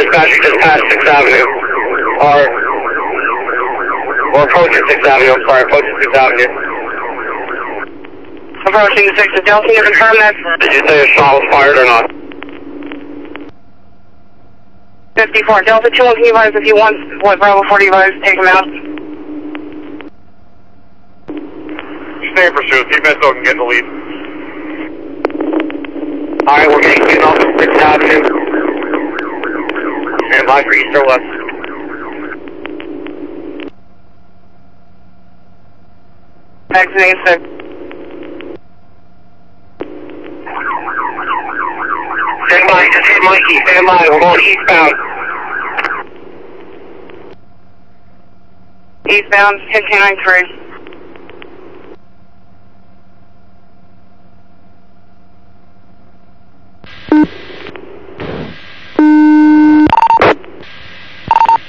dispatch, just past 6th Avenue. Or approaching 6th Avenue, I'm sorry, approaching 6th Avenue. Approaching 6th, Delta, can you confirm that? Did you say a shot was fired or not? 54, Delta 2, can you advise if you want what Bravo 40 advise, take him out. Stay in pursuit, PBSO can get the lead. Alright, we're getting off of 6th Avenue. Stand by for east or west. Vaccinate 6. Stand by, just hit Mikey, stand by, we're going eastbound. Eastbound, 1593.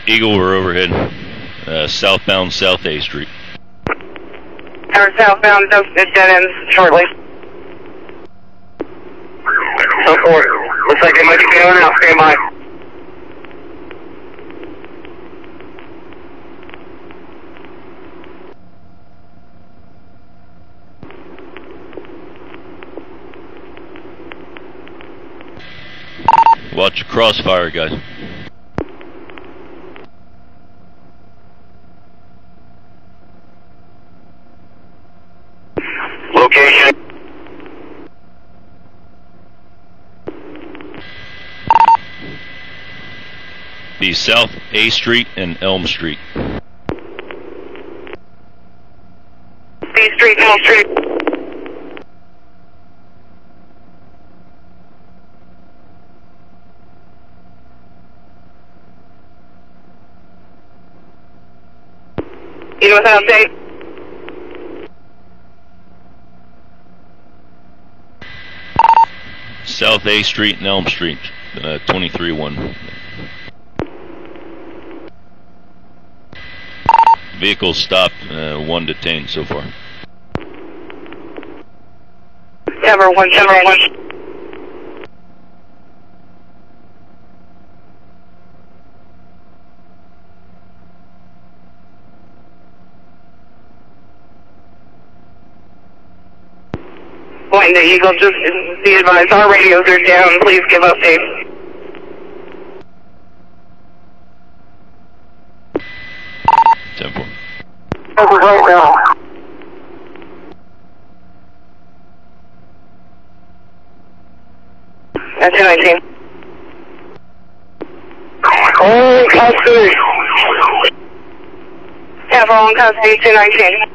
Eagle, we're overhead. Southbound South A Street. Or southbound, dead ends shortly. So forth. Looks like they might be going out, stand by. Watch your crossfire, guys. Location. Be South A Street and Elm Street. B Street, Elm Street. You with an update? South A Street and Elm Street, 23-1. Vehicle stopped, 1 detained so far. Cover 1. Point to Eagle, just be advised, our radios are down, please give updates. Temple. Over right now. That's 219. Oh, custody. Have all in custody, 219.